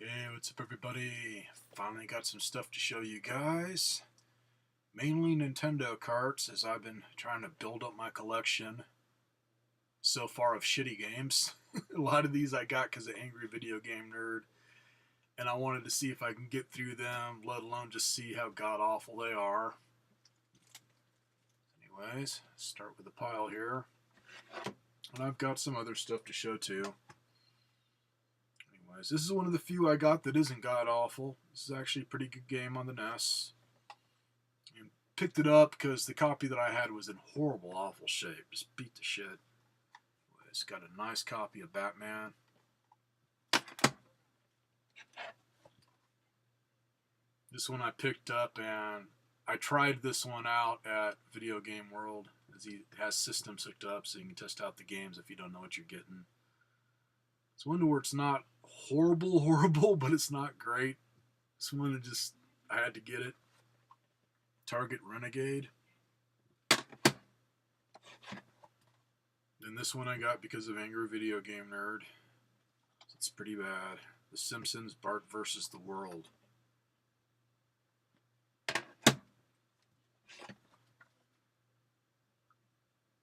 Hey, what's up everybody? Finally got some stuff to show you guys. Mainly Nintendo carts, as I've been trying to build up my collection so far of shitty games. A lot of these I got because of Angry Video Game Nerd, and I wanted to see if I can get through them, let alone just see how god-awful they are. Anyways, start with the pile here. And I've got some other stuff to show too. This is one of the few I got that isn't god-awful. This is actually a pretty good game on the NES. And picked it up because the copy that I had was in horrible, awful shape. Just beat the shit. It's got a nice copy of Batman. This one I picked up, and I tried this one out at Video Game World, as he has systems hooked up so you can test out the games if you don't know what you're getting. It's one where it's not horrible, but it's not great. This one I had to get it. Target Renegade. And this one I got because of Angry Video Game Nerd. It's pretty bad. The Simpsons, Bart versus the World.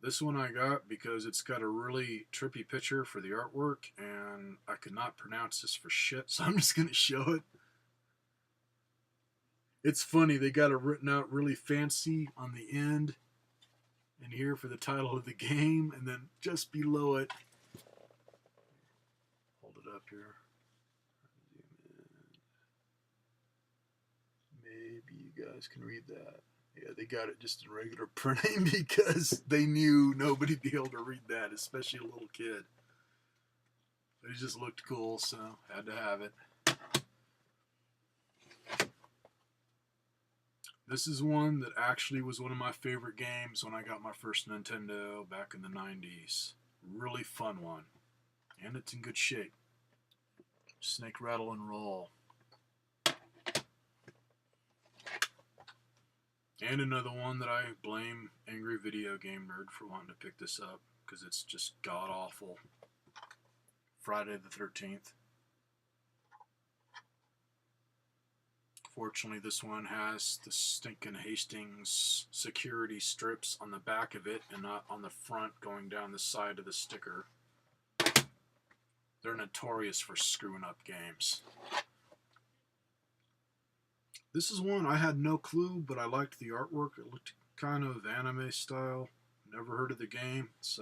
This one I got because it's got a really trippy picture for the artwork, and I could not pronounce this for shit, so I'm just going to show it. It's funny, they got it written out really fancy on the end, and here for the title of the game, and then just below it, hold it up here. Maybe you guys can read that. Yeah, they got it just in regular printing because they knew nobody'd be able to read that, especially a little kid. But it just looked cool, so had to have it. This is one that actually was one of my favorite games when I got my first Nintendo back in the 90s. Really fun one. And it's in good shape. Snake, Rattle, and Roll. And another one that I blame Angry Video Game Nerd for wanting to pick this up, because it's just god-awful. Friday the 13th. Fortunately, this one has the stinking Hastings security strips on the back of it and not on the front going down the side of the sticker. They're notorious for screwing up games. This is one I had no clue, but I liked the artwork. It looked kind of anime style. Never heard of the game. It's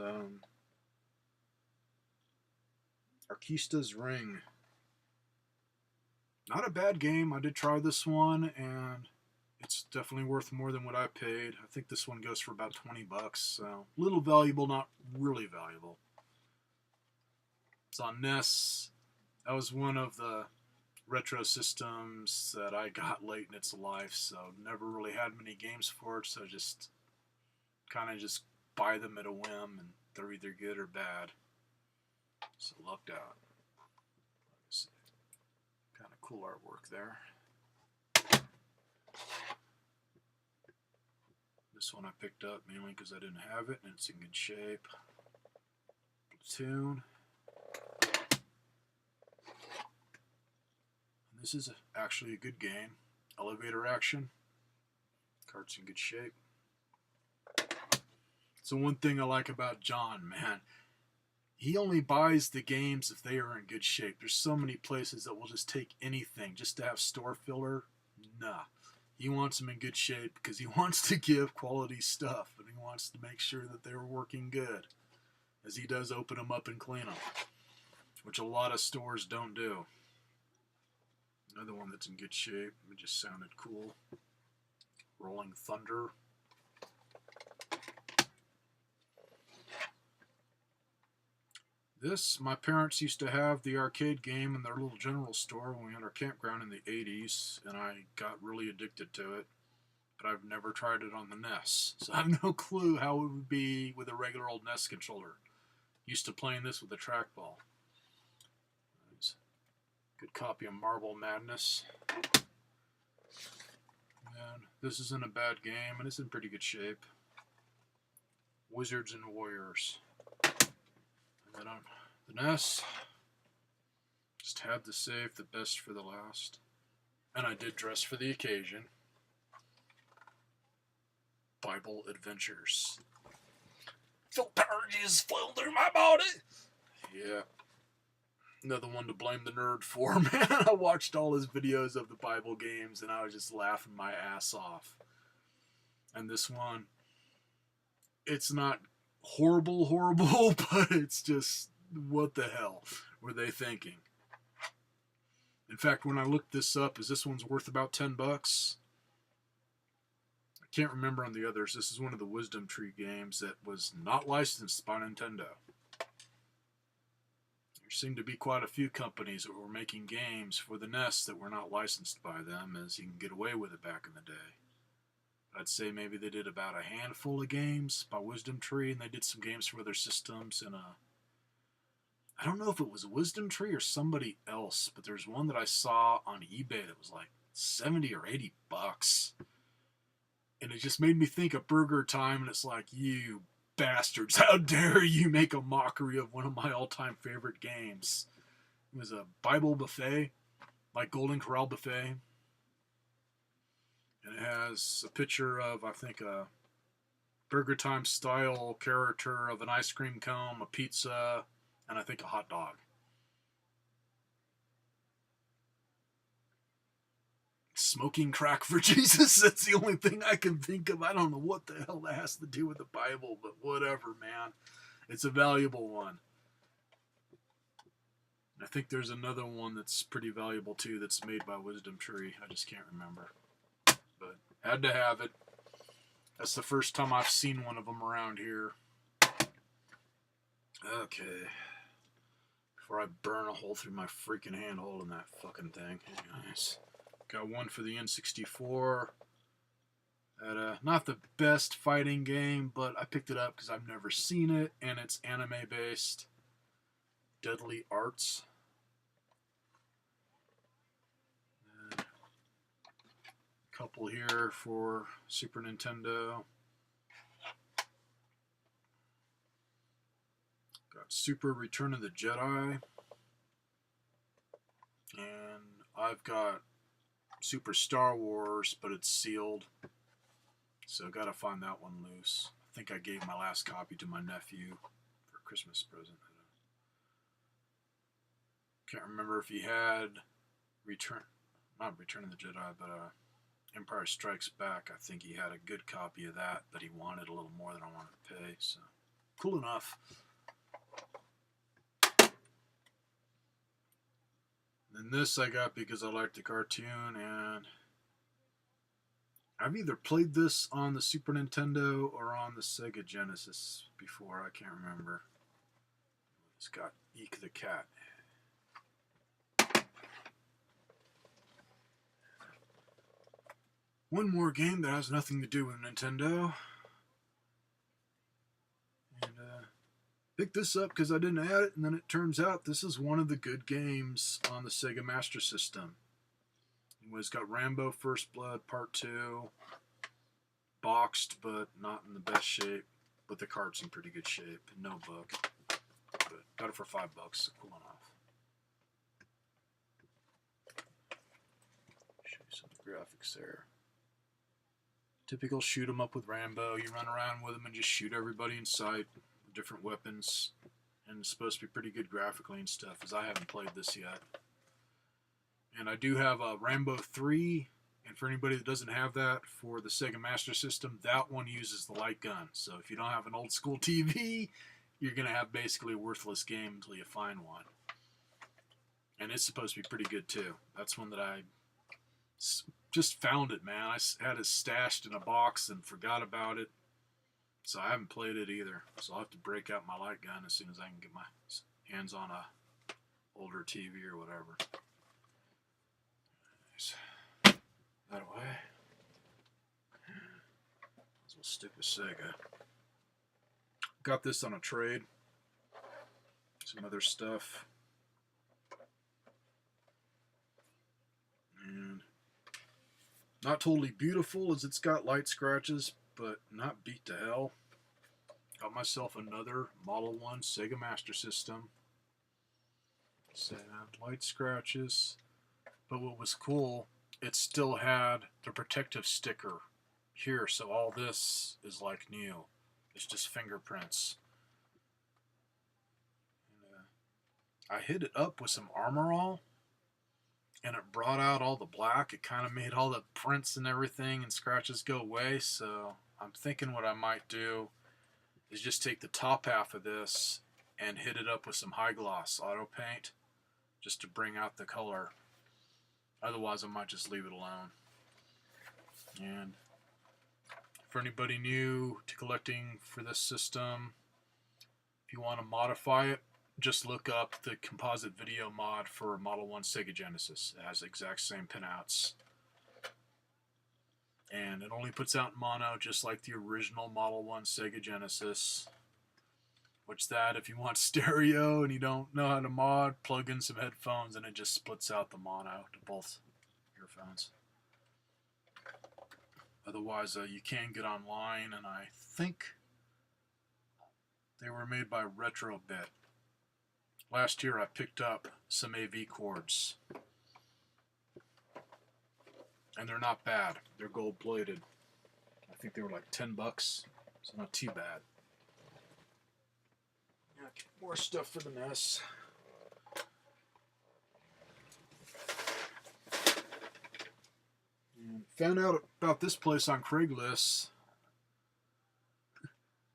Arkista's Ring. Not a bad game. I did try this one, and it's definitely worth more than what I paid. I think this one goes for about 20 bucks. So a little valuable, not really valuable. It's on NES. That was one of the retro systems that I got late in its life, so never really had many games for it, so just kind of just buy them at a whim, and they're either good or bad. So lucked out. Kind of cool artwork there. This one I picked up mainly because I didn't have it, and it's in good shape. Platoon. This is actually a good game. Elevator action. Cart's in good shape. So one thing I like about John, man, he only buys the games if they are in good shape. There's so many places that will just take anything just to have store filler. Nah. He wants them in good shape because he wants to give quality stuff, and he wants to make sure that they're working good, as he does open them up and clean them, which a lot of stores don't do. Another one that's in good shape. It just sounded cool. Rolling Thunder. This, my parents used to have the arcade game in their little general store when we had our campground in the 80s, and I got really addicted to it. But I've never tried it on the NES, so I have no clue how it would be with a regular old NES controller. Used to playing this with a trackball. Good copy of Marble Madness. And this isn't a bad game, and it's in pretty good shape. Wizards and Warriors. And then on the NES, last. Had to save the best for the last. And I did dress for the occasion. Bible Adventures. Feel power Jesus flow through my body. Yeah. Another one to blame the nerd for, man. I watched all his videos of the Bible games and I was just laughing my ass off. And this one, it's not horrible, but it's just, what the hell were they thinking? In fact, when I looked this up, is this one's worth about $10? I can't remember on the others. This is one of the Wisdom Tree games that was not licensed by Nintendo. There seemed to be quite a few companies that were making games for the NES that were not licensed by them, as you can get away with it back in the day. I'd say maybe they did about a handful of games by Wisdom Tree, and they did some games for other systems. And I don't know if it was Wisdom Tree or somebody else, but there's one that I saw on eBay that was like $70 or $80. And it just made me think of Burger Time, and it's like, you bastards, how dare you make a mockery of one of my all-time favorite games. It was a Bible buffet, like Golden Corral buffet. And it has a picture of, I think, a Burger Time style character of an ice cream cone, a pizza, and I think a hot dog. Smoking crack for Jesus? That's the only thing I can think of. I don't know what the hell that has to do with the Bible, but whatever, man. It's a valuable one. I think there's another one that's pretty valuable too that's made by Wisdom Tree. I just can't remember. But had to have it. That's the first time I've seen one of them around here. Okay. Before I burn a hole through my freaking hand holding that fucking thing. Anyways. Got one for the N64. Not the best fighting game, but I picked it up because I've never seen it, and it's anime based. Deadly Arts. A couple here for Super Nintendo. Got Super Return of the Jedi. And I've got Super Star Wars, but it's sealed. So gotta find that one loose. I think I gave my last copy to my nephew for a Christmas present. Can't remember if he had not Return of the Jedi, but Empire Strikes Back. I think he had a good copy of that, but he wanted a little more than I wanted to pay, so cool enough. And this I got because I liked the cartoon, and I've either played this on the Super Nintendo or on the Sega Genesis before. I can't remember. It's got Eek the Cat. One more game that has nothing to do with Nintendo. And picked this up because I didn't add it, and then it turns out this is one of the good games on the Sega Master System. It's got Rambo First Blood Part 2. Boxed, but not in the best shape. But the card's in pretty good shape. No book. But got it for $5, so cool enough. Show you some of the graphics there. Typical shoot 'em up with Rambo. You run around with him and just shoot everybody in sight with different weapons. And it's supposed to be pretty good graphically and stuff, as I haven't played this yet. And I do have a Rambo 3, and for anybody that doesn't have that for the Sega Master System, that one uses the light gun. So if you don't have an old school TV, you're going to have basically a worthless game until you find one. And it's supposed to be pretty good too. That's one that I just found it, man. I had it stashed in a box and forgot about it. So I haven't played it either. So I'll have to break out my light gun as soon as I can get my hands on a older TV or whatever. That away. So we'll stick with Sega. Got this on a trade. Some other stuff. And not totally beautiful, as it's got light scratches, but not beat to hell. Got myself another Model 1 Sega Master System. So light scratches. But what was cool, it still had the protective sticker here, so all this is like new. It's just fingerprints. And, I hit it up with some Armor All, and it brought out all the black. It kind of made all the prints and everything and scratches go away. So I'm thinking what I might do is just take the top half of this and hit it up with some high gloss auto paint just to bring out the color. Otherwise, I might just leave it alone. And for anybody new to collecting for this system, if you want to modify it, just look up the composite video mod for Model 1 Sega Genesis. It has the exact same pinouts. And it only puts out mono, just like the original Model 1 Sega Genesis. Which that, if you want stereo and you don't know how to mod, plug in some headphones and it just splits out the mono to both earphones. Otherwise, you can get online, and I think they were made by Retrobit. Last year I picked up some AV cords, and they're not bad. They're gold plated. I think they were like $10, so not too bad. Okay, more stuff for the NES. And found out about this place on Craigslist.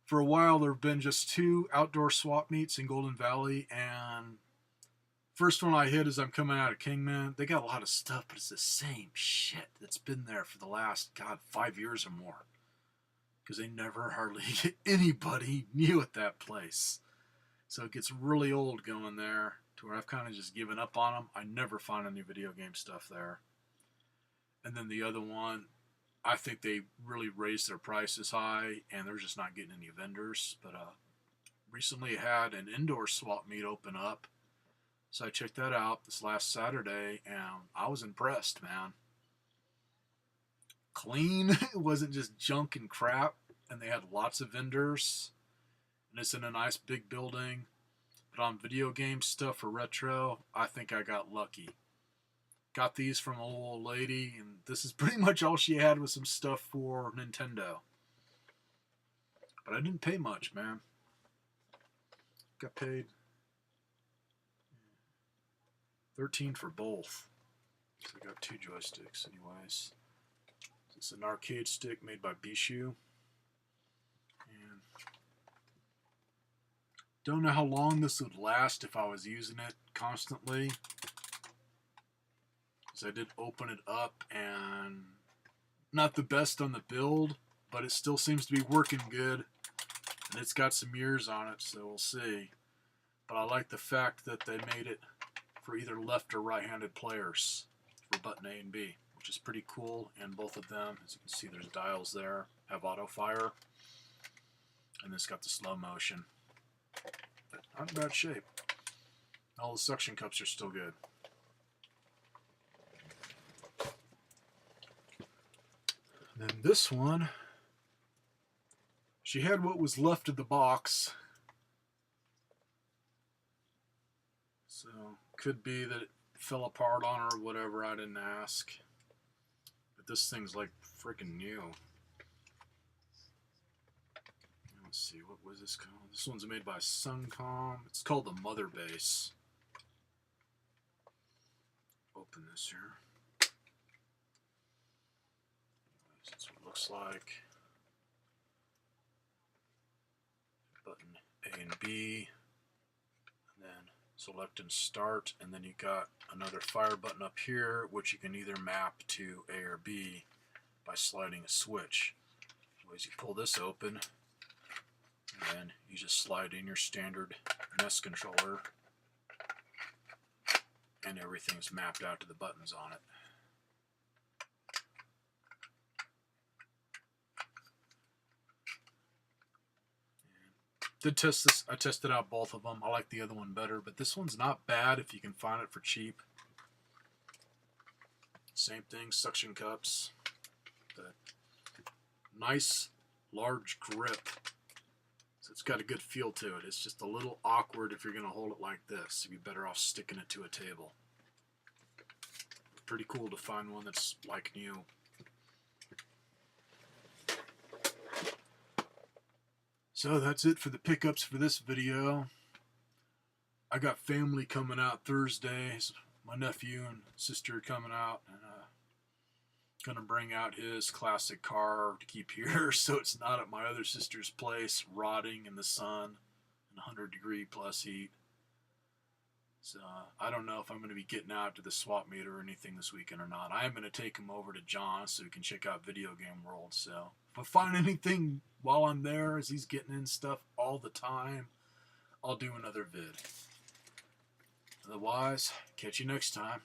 For a while, there have been just 2 outdoor swap meets in Golden Valley, and first one I hit as I'm coming out of Kingman. They got a lot of stuff, but it's the same shit that's been there for the last, 5 years or more. Because they never hardly get anybody new at that place. So it gets really old going there to where I've kind of just given up on them. I never find any video game stuff there. And then the other one, I think they really raised their prices high, and they're just not getting any vendors. But recently had an indoor swap meet open up, so I checked that out this last Saturday, and I was impressed, man. Clean. It wasn't just junk and crap, and they had lots of vendors, and it's in a nice big building. But on video game stuff for retro, I think I got lucky. Got these from an old lady, and this is pretty much all she had was some stuff for Nintendo. But I didn't pay much, man. Got paid $13 for both. So I got 2 joysticks anyways. It's an arcade stick made by Bishu. And don't know how long this would last if I was using it constantly. So I did open it up, and not the best on the build, but it still seems to be working good. And it's got some years on it, so we'll see. But I like the fact that they made it for either left or right-handed players for button A and B, which is pretty cool. And both of them, as you can see, there's dials there, have auto fire. And it's got the slow motion. But not in bad shape. All the suction cups are still good. And then this one, she had what was left of the box. So, could be that it fell apart on her or whatever, I didn't ask. But this thing's like freaking new. Let's see, what was this called? This one's made by Suncom. It's called the Mother Base. Open this here. That's what it looks like. Button A and B. And then select and start. And then you got another fire button up here, which you can either map to A or B by sliding a switch. Anyways, you pull this open, and then you just slide in your standard NES controller, and everything's mapped out to the buttons on it. Did test this. I tested out both of them. I like the other one better, but this one's not bad if you can find it for cheap. Same thing, suction cups. The nice large grip. So it's got a good feel to it. It's just a little awkward if you're going to hold it like this. You'd be better off sticking it to a table. Pretty cool to find one that's like new. So that's it for the pickups for this video. I got family coming out Thursday. My nephew and sister coming out, and gonna bring out his classic car to keep here, so it's not at my other sister's place, rotting in the sun, in 100-degree plus heat. So I don't know if I'm going to be getting out to the swap meet or anything this weekend or not. I am going to take him over to John so he can check out Video Game World. So if I find anything while I'm there, as he's getting in stuff all the time, I'll do another vid. Otherwise, catch you next time.